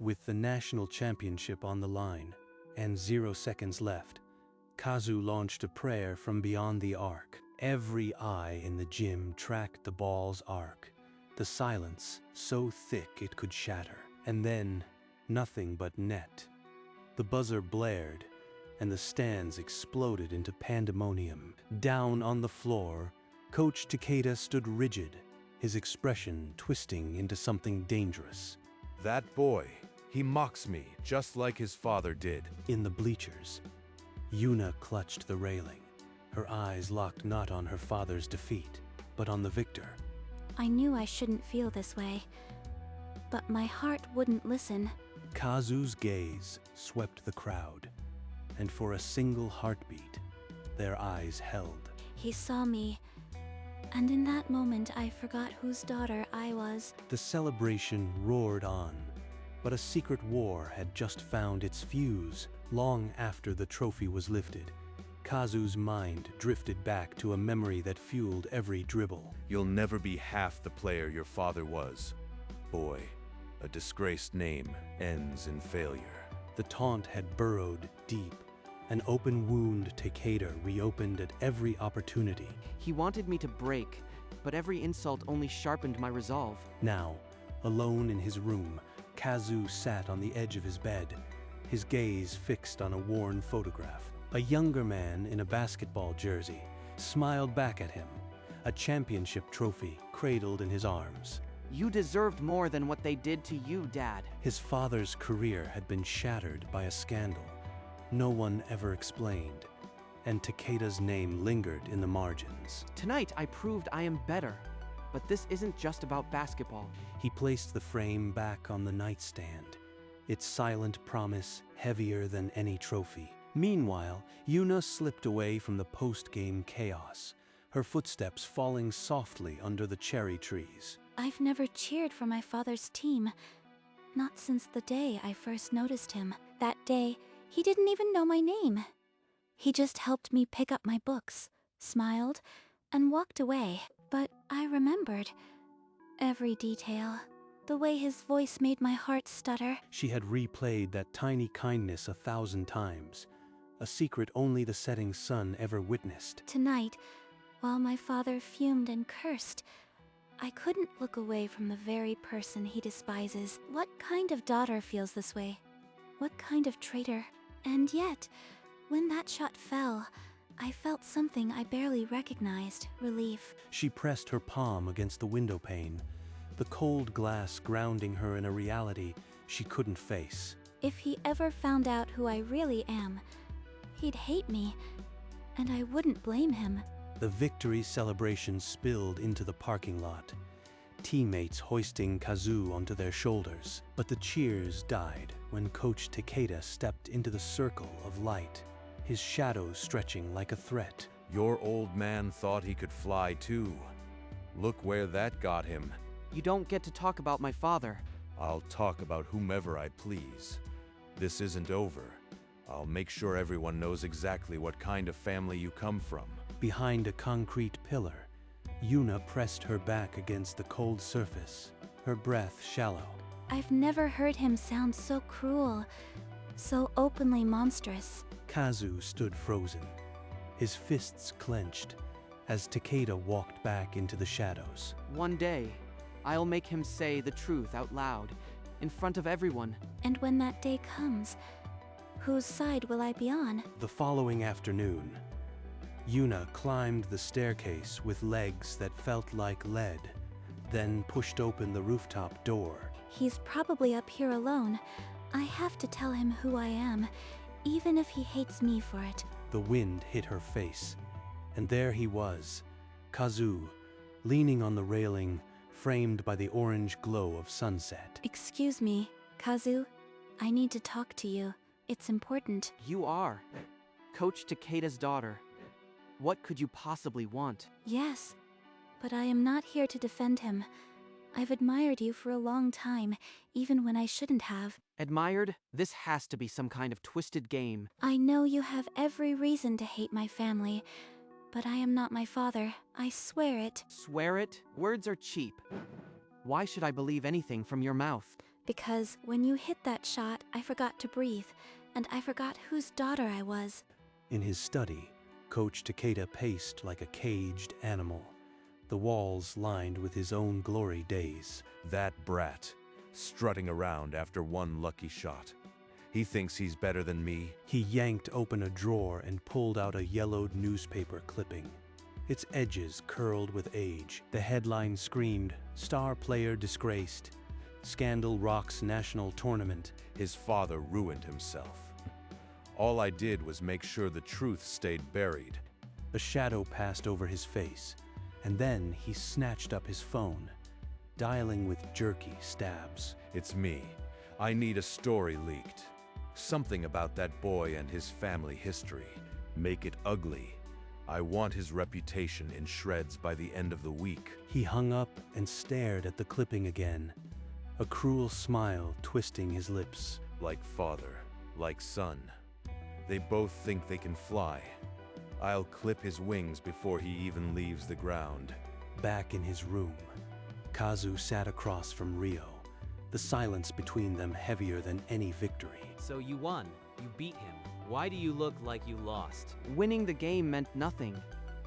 with the national championship on the line, and 0 seconds left, Kazu launched a prayer from beyond the arc. Every eye in the gym tracked the ball's arc, the silence so thick it could shatter. And then, nothing but net. The buzzer blared, and the stands exploded into pandemonium. Down on the floor, Coach Takeda stood rigid, his expression twisting into something dangerous. That boy, he mocks me just like his father did. In the bleachers, Yuna clutched the railing, her eyes locked not on her father's defeat, but on the victor. I knew I shouldn't feel this way, but my heart wouldn't listen. Kazu's gaze swept the crowd, and for a single heartbeat, their eyes held. He saw me, and in that moment I forgot whose daughter I was. The celebration roared on, but a secret war had just found its fuse. Long after the trophy was lifted, Kazu's mind drifted back to a memory that fueled every dribble. You'll never be half the player your father was. Boy, a disgraced name ends in failure. The taunt had burrowed deep, an open wound Takeda reopened at every opportunity. He wanted me to break, but every insult only sharpened my resolve. Now, alone in his room, Kazu sat on the edge of his bed, his gaze fixed on a worn photograph. A younger man in a basketball jersey smiled back at him, a championship trophy cradled in his arms. You deserved more than what they did to you, Dad. His father's career had been shattered by a scandal no one ever explained, and Takeda's name lingered in the margins. Tonight I proved I am better, but this isn't just about basketball. He placed the frame back on the nightstand, its silent promise heavier than any trophy. Meanwhile, Yuna slipped away from the post-game chaos, her footsteps falling softly under the cherry trees. I've never cheered for my father's team, not since the day I first noticed him. That day, he didn't even know my name. He just helped me pick up my books, smiled, and walked away. But I remembered every detail. The way his voice made my heart stutter. She had replayed that tiny kindness 1,000 times, a secret only the setting sun ever witnessed. Tonight, while my father fumed and cursed, I couldn't look away from the very person he despises. What kind of daughter feels this way? What kind of traitor? And yet, when that shot fell, I felt something I barely recognized, relief. She pressed her palm against the window pane, the cold glass grounding her in a reality she couldn't face. If he ever found out who I really am, he'd hate me, and I wouldn't blame him. The victory celebration spilled into the parking lot, teammates hoisting Kazu onto their shoulders. But the cheers died when Coach Takeda stepped into the circle of light, his shadow stretching like a threat. Your old man thought he could fly too. Look where that got him. You don't get to talk about my father. I'll talk about whomever I please. This isn't over. I'll make sure everyone knows exactly what kind of family you come from. Behind a concrete pillar, Yuna pressed her back against the cold surface, her breath shallow. I've never heard him sound so cruel, so openly monstrous. Kazu stood frozen, his fists clenched, as Takeda walked back into the shadows. One day, I'll make him say the truth out loud, in front of everyone. And when that day comes, whose side will I be on? The following afternoon, Yuna climbed the staircase with legs that felt like lead, then pushed open the rooftop door. He's probably up here alone. I have to tell him who I am, even if he hates me for it. The wind hit her face, and there he was, Kazu, leaning on the railing, framed by the orange glow of sunset. Excuse me, Kazu. I need to talk to you. It's important. You are Coach Takeda's daughter. What could you possibly want? Yes, but I am not here to defend him. I've admired you for a long time, even when I shouldn't have. Admired? This has to be some kind of twisted game. I know you have every reason to hate my family, but I am not my father. I swear it. Swear it? Words are cheap. Why should I believe anything from your mouth? Because when you hit that shot, I forgot to breathe, and I forgot whose daughter I was. In his study, Coach Takeda paced like a caged animal, the walls lined with his own glory days. That brat, strutting around after one lucky shot. He thinks he's better than me. He yanked open a drawer and pulled out a yellowed newspaper clipping. Its edges curled with age. The headline screamed, "Star player disgraced. Scandal rocks national tournament." His father ruined himself. All I did was make sure the truth stayed buried. A shadow passed over his face, and then he snatched up his phone, dialing with jerky stabs. It's me. I need a story leaked. Something about that boy and his family history. Make it ugly. I want his reputation in shreds by the end of the week. He hung up and stared at the clipping again, a cruel smile twisting his lips. Like father, like son. They both think they can fly. I'll clip his wings before he even leaves the ground. Back in his room, Kazu sat across from Rio, the silence between them heavier than any victory. So you won. You beat him. Why do you look like you lost? Winning the game meant nothing.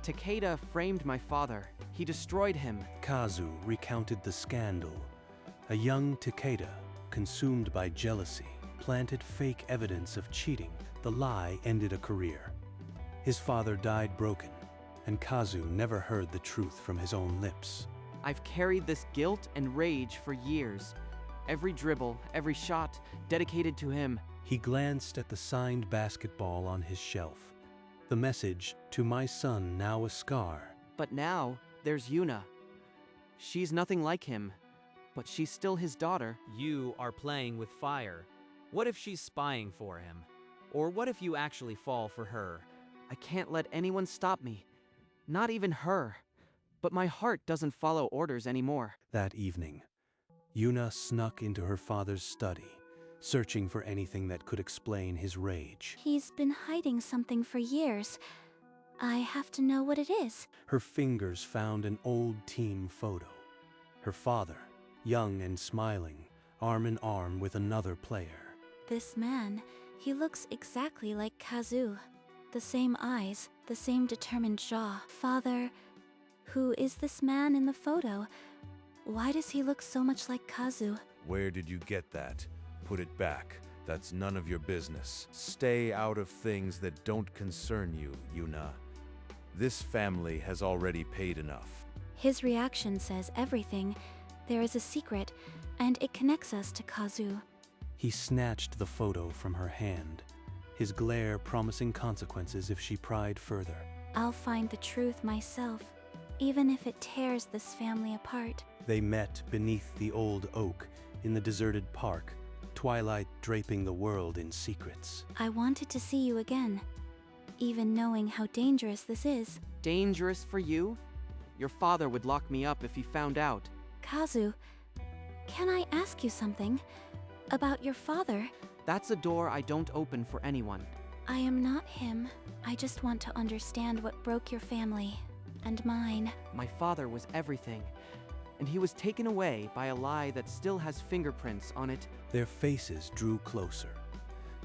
Takeda framed my father. He destroyed him. Kazu recounted the scandal. A young Takeda, consumed by jealousy, planted fake evidence of cheating. The lie ended a career. His father died broken, and Kazu never heard the truth from his own lips. I've carried this guilt and rage for years. Every dribble, every shot, dedicated to him. He glanced at the signed basketball on his shelf. The message, "To my son, now a scar." But now, there's Yuna. She's nothing like him, but she's still his daughter. You are playing with fire. What if she's spying for him? Or what if you actually fall for her? I can't let anyone stop me. Not even her. But my heart doesn't follow orders anymore. That evening, Yuna snuck into her father's study, searching for anything that could explain his rage. He's been hiding something for years. I have to know what it is. Her fingers found an old team photo. Her father, young and smiling, arm in arm with another player. This man, he looks exactly like Kazu. The same eyes, the same determined jaw. Father, who is this man in the photo? Why does he look so much like Kazu? Where did you get that? Put it back. That's none of your business. Stay out of things that don't concern you, Yuna. This family has already paid enough. His reaction says everything. There is a secret, and it connects us to Kazu. He snatched the photo from her hand, his glare promising consequences if she pried further. I'll find the truth myself, even if it tears this family apart. They met beneath the old oak in the deserted park, twilight draping the world in secrets. I wanted to see you again, even knowing how dangerous this is. Dangerous for you? Your father would lock me up if he found out. Kazu, can I ask you something? About your father? That's a door I don't open for anyone. I am not him. I just want to understand what broke your family. And mine. My father was everything. And he was taken away by a lie that still has fingerprints on it. Their faces drew closer,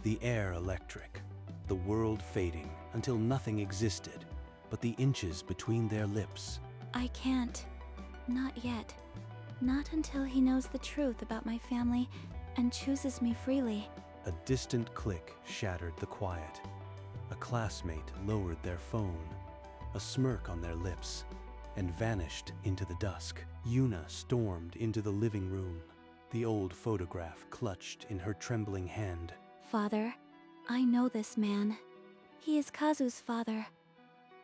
the air electric, the world fading until nothing existed but the inches between their lips. I can't. Not yet. Not until he knows the truth about my family and chooses me freely. A distant click shattered the quiet. A classmate lowered their phone, a smirk on their lips, and vanished into the dusk. Yuna stormed into the living room, the old photograph clutched in her trembling hand. Father, I know this man. He is Kazu's father.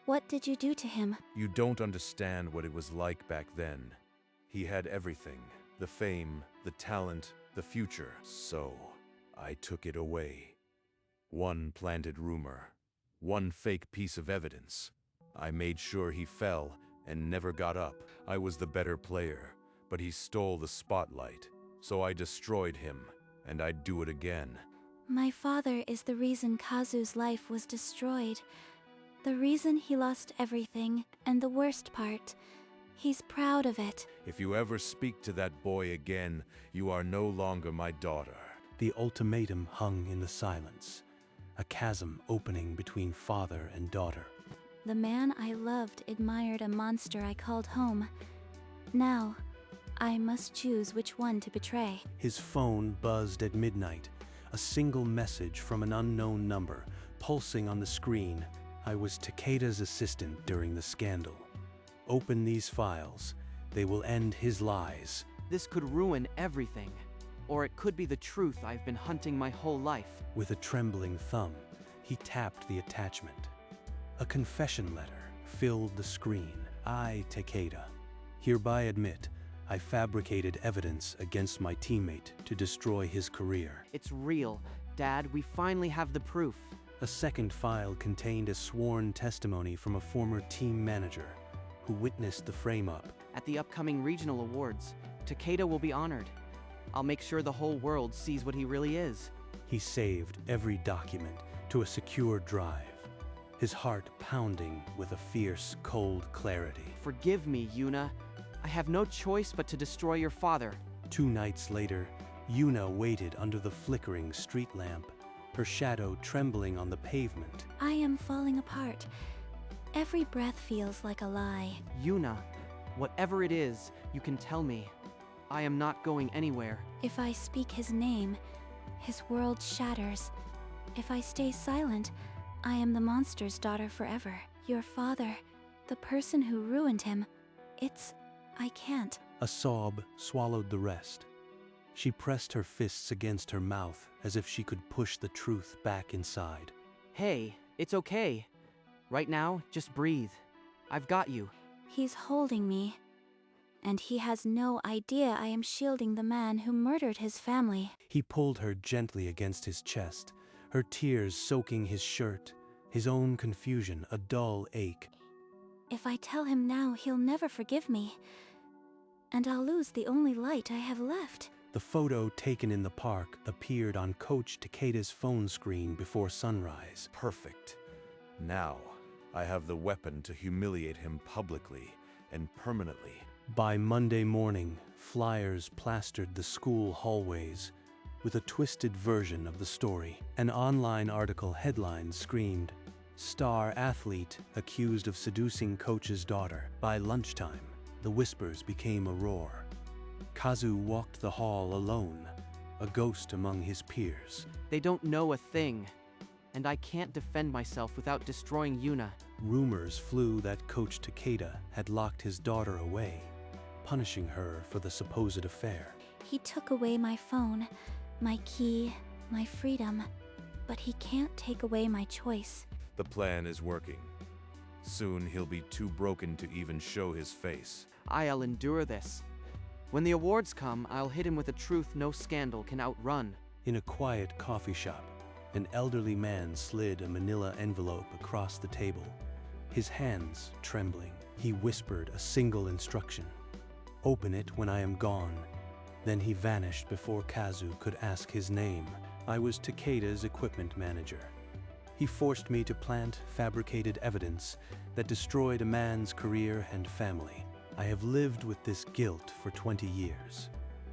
What did you do to him? You don't understand what it was like back then. He had everything. The fame, the talent, the future. So, I took it away. One planted rumor. One fake piece of evidence. I made sure he fell and never got up. I was the better player, but he stole the spotlight. So I destroyed him, and I'd do it again. My father is the reason Kazu's life was destroyed. The reason he lost everything, and the worst part, He's proud of it. If you ever speak to that boy again, you are no longer my daughter. The ultimatum hung in the silence, a chasm opening between father and daughter. The man I loved admired a monster I called home. Now, I must choose which one to betray. His phone buzzed at midnight, a single message from an unknown number, pulsing on the screen. I was Takeda's assistant during the scandal. Open these files. They will end his lies. This could ruin everything. Or it could be the truth I've been hunting my whole life. With a trembling thumb, he tapped the attachment. A confession letter filled the screen. I, Takeda, hereby admit I fabricated evidence against my teammate to destroy his career. It's real. Dad, we finally have the proof. A second file contained a sworn testimony from a former team manager who witnessed the frame-up. At the upcoming regional awards, Takeda will be honored. I'll make sure the whole world sees what he really is. He saved every document to a secure drive, his heart pounding with a fierce, cold clarity. Forgive me, Yuna. I have no choice but to destroy your father. 2 nights later, Yuna waited under the flickering street lamp, her shadow trembling on the pavement. I am falling apart. Every breath feels like a lie. Yuna, whatever it is, you can tell me. I am not going anywhere. If I speak his name, his world shatters. If I stay silent, I am the monster's daughter forever. Your father, the person who ruined him, I can't. A sob swallowed the rest. She pressed her fists against her mouth as if she could push the truth back inside. Hey, it's okay. Right now, just breathe. I've got you. He's holding me. And he has no idea I am shielding the man who murdered his family. He pulled her gently against his chest, her tears soaking his shirt, his own confusion a dull ache. If I tell him now, he'll never forgive me. And I'll lose the only light I have left. The photo taken in the park appeared on Coach Takeda's phone screen before sunrise. Perfect. Now, I have the weapon to humiliate him publicly and permanently. By Monday morning, flyers plastered the school hallways with a twisted version of the story. An online article headline screamed, "Star athlete accused of seducing coach's daughter." By lunchtime, the whispers became a roar. Kazu walked the hall alone, a ghost among his peers. They don't know a thing. And I can't defend myself without destroying Yuna. Rumors flew that Coach Takeda had locked his daughter away, punishing her for the supposed affair. He took away my phone, my key, my freedom. But he can't take away my choice. The plan is working. Soon he'll be too broken to even show his face. I'll endure this. When the awards come, I'll hit him with a truth no scandal can outrun. In a quiet coffee shop, an elderly man slid a manila envelope across the table, his hands trembling. He whispered a single instruction: "Open it when I am gone." Then he vanished before Kazu could ask his name. I was Takeda's equipment manager. He forced me to plant fabricated evidence that destroyed a man's career and family. I have lived with this guilt for 20 years.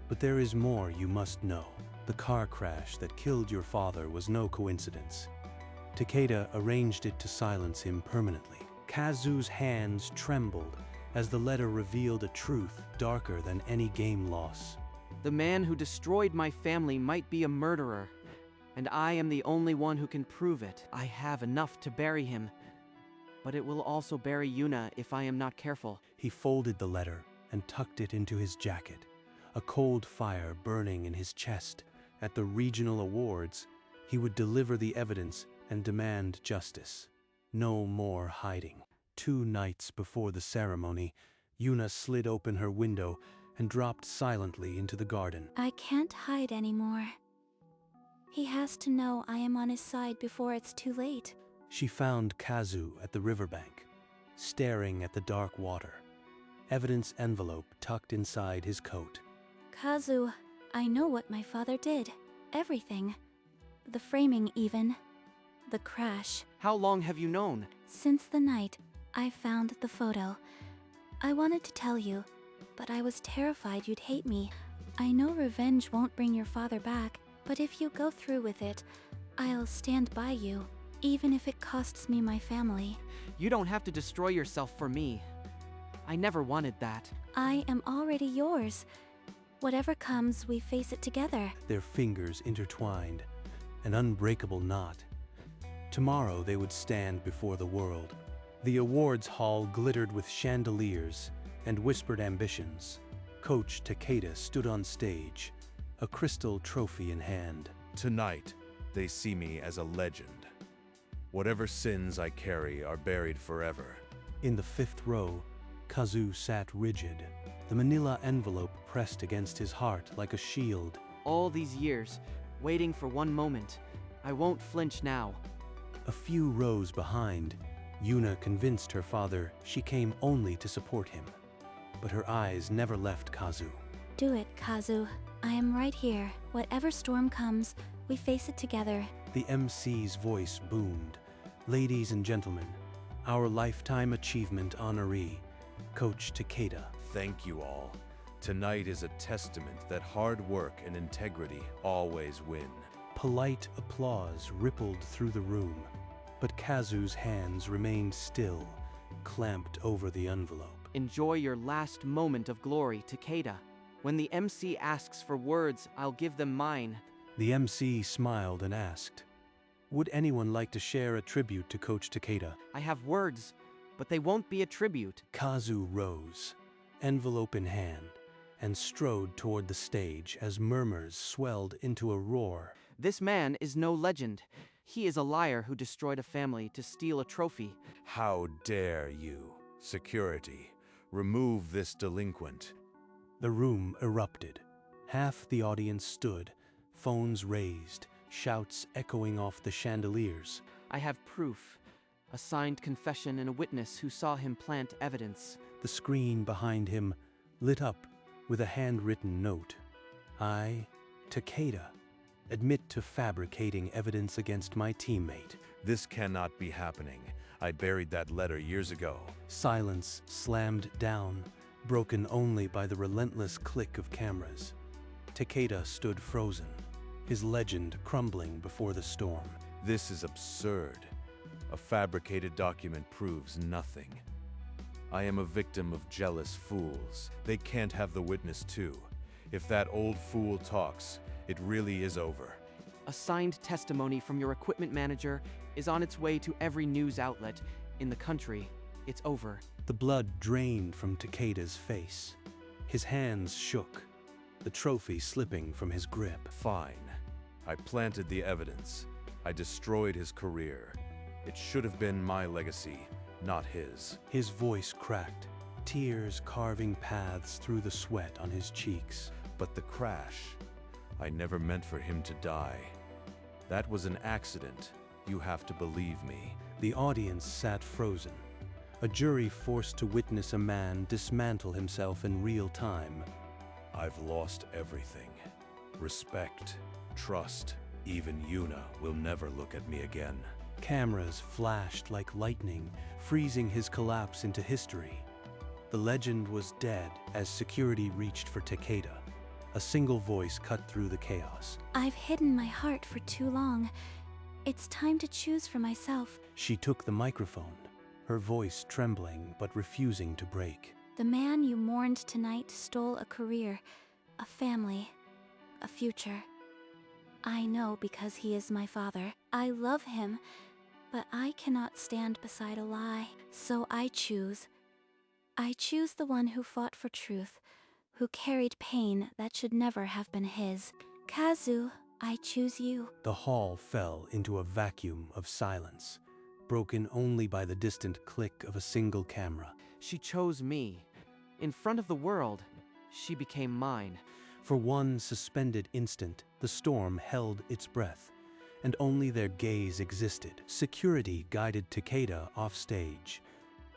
But there is more you must know. The car crash that killed your father was no coincidence. Takeda arranged it to silence him permanently. Kazu's hands trembled as the letter revealed a truth darker than any game loss. The man who destroyed my family might be a murderer, and I am the only one who can prove it. I have enough to bury him, but it will also bury Yuna if I am not careful. He folded the letter and tucked it into his jacket, a cold fire burning in his chest. At the regional awards, he would deliver the evidence and demand justice. No more hiding. 2 nights before the ceremony, Yuna slid open her window and dropped silently into the garden. I can't hide anymore. He has to know I am on his side before it's too late. She found Kazu at the riverbank, staring at the dark water, evidence envelope tucked inside his coat. Kazu, I know what my father did. Everything. The framing even. The crash. How long have you known? Since the night I found the photo. I wanted to tell you, but I was terrified you'd hate me. I know revenge won't bring your father back, but if you go through with it, I'll stand by you, even if it costs me my family. You don't have to destroy yourself for me. I never wanted that. I am already yours. Whatever comes, we face it together. Their fingers intertwined, an unbreakable knot. Tomorrow they would stand before the world. The awards hall glittered with chandeliers and whispered ambitions. Coach Takeda stood on stage, a crystal trophy in hand. Tonight, they see me as a legend. Whatever sins I carry are buried forever. In the fifth row, Kazu sat rigid, the manila envelope pressed against his heart like a shield. All these years, waiting for one moment. I won't flinch now. A few rows behind, Yuna convinced her father she came only to support him. But her eyes never left Kazu. Do it, Kazu. I am right here. Whatever storm comes, we face it together. The MC's voice boomed. Ladies and gentlemen, our Lifetime Achievement honoree, Coach Takeda. Thank you all. Tonight is a testament that hard work and integrity always win. Polite applause rippled through the room, but Kazu's hands remained still, clamped over the envelope. Enjoy your last moment of glory, Takeda. When the MC asks for words, I'll give them mine. The MC smiled and asked, would anyone like to share a tribute to Coach Takeda? I have words, but they won't be a tribute. Kazu rose, envelope in hand, and strode toward the stage as murmurs swelled into a roar. This man is no legend. He is a liar who destroyed a family to steal a trophy. How dare you? Security, remove this delinquent. The room erupted. Half the audience stood, phones raised, shouts echoing off the chandeliers. I have proof. A signed confession and a witness who saw him plant evidence. The screen behind him lit up with a handwritten note. I, Takeda, admit to fabricating evidence against my teammate. This cannot be happening. I buried that letter years ago. Silence slammed down, broken only by the relentless click of cameras. Takeda stood frozen, his legend crumbling before the storm. This is absurd. A fabricated document proves nothing. I am a victim of jealous fools. They can't have the witness too. If that old fool talks, it really is over. A signed testimony from your equipment manager is on its way to every news outlet in the country. It's over. The blood drained from Takeda's face. His hands shook, the trophy slipping from his grip. Fine. I planted the evidence. I destroyed his career. It should have been my legacy, not his. His voice cracked, tears carving paths through the sweat on his cheeks. But the crash, I never meant for him to die. That was an accident. You have to believe me. The audience sat frozen, a jury forced to witness a man dismantle himself in real time. I've lost everything. Respect, trust. Even Yuna will never look at me again. Cameras flashed like lightning, freezing his collapse into history. The legend was dead as security reached for Takeda. A single voice cut through the chaos. I've hidden my heart for too long. It's time to choose for myself. She took the microphone, her voice trembling but refusing to break. The man you mourned tonight stole a career, a family, a future. I know because he is my father. I love him, but I cannot stand beside a lie. So I choose. I choose the one who fought for truth, who carried pain that should never have been his. Kazu, I choose you. The hall fell into a vacuum of silence, broken only by the distant click of a single camera. She chose me. In front of the world, she became mine. For one suspended instant, the storm held its breath, and only their gaze existed. Security guided Takeda off stage,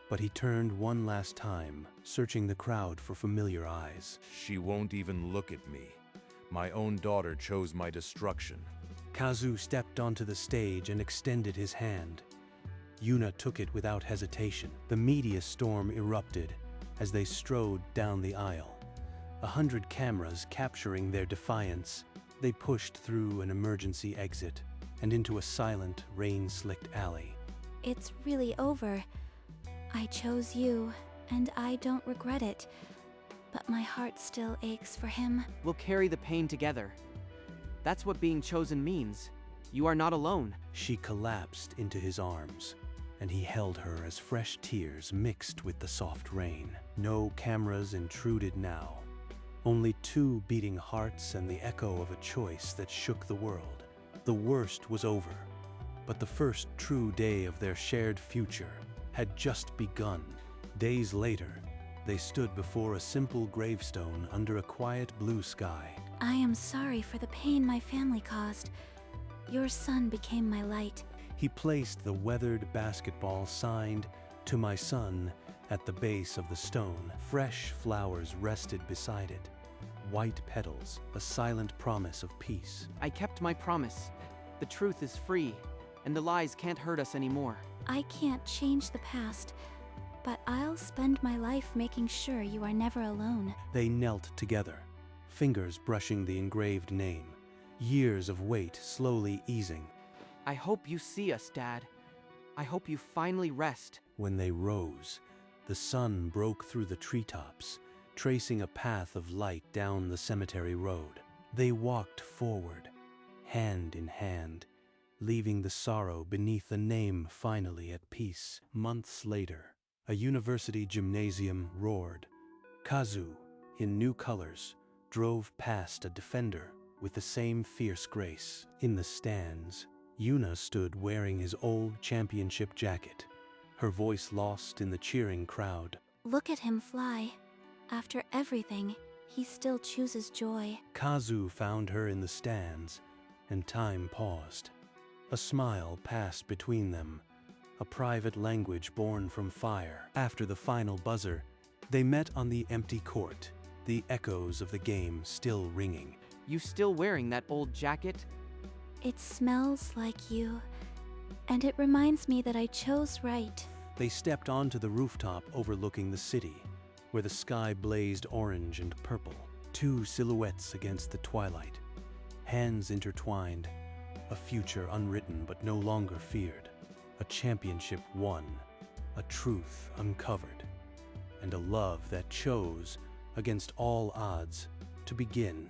but he turned one last time, searching the crowd for familiar eyes. She won't even look at me. My own daughter chose my destruction. Kazu stepped onto the stage and extended his hand. Yuna took it without hesitation. The media storm erupted, as they strode down the aisle. 100 cameras capturing their defiance, they pushed through an emergency exit and into a silent, rain-slicked alley. It's really over. I chose you, and I don't regret it. But my heart still aches for him. We'll carry the pain together. That's what being chosen means. You are not alone. She collapsed into his arms, and he held her as fresh tears mixed with the soft rain. No cameras intruded now. Only 2 beating hearts and the echo of a choice that shook the world. The worst was over, but the first true day of their shared future had just begun. Days later, they stood before a simple gravestone under a quiet blue sky. I am sorry for the pain my family caused. Your son became my light. He placed the weathered basketball signed, "To my son," at the base of the stone. Fresh flowers rested beside it. White petals, a silent promise of peace. I kept my promise. The truth is free, and the lies can't hurt us anymore. I can't change the past, but I'll spend my life making sure you are never alone. They knelt together, fingers brushing the engraved name, years of weight slowly easing. I hope you see us, Dad. I hope you finally rest. When they rose, the sun broke through the treetops, tracing a path of light down the cemetery road. They walked forward, hand in hand, leaving the sorrow beneath the name finally at peace. Months later, a university gymnasium roared. Kazu, in new colors, drove past a defender with the same fierce grace. In the stands, Yuna stood wearing his old championship jacket, her voice lost in the cheering crowd. Look at him fly. After everything, he still chooses joy. Kazu found her in the stands, and time paused. A smile passed between them, a private language born from fire. After the final buzzer, they met on the empty court, the echoes of the game still ringing. You still wearing that old jacket? It smells like you, and it reminds me that I chose right. They stepped onto the rooftop overlooking the city, where the sky blazed orange and purple, 2 silhouettes against the twilight, hands intertwined, a future unwritten but no longer feared, a championship won, a truth uncovered, and a love that chose, against all odds, to begin.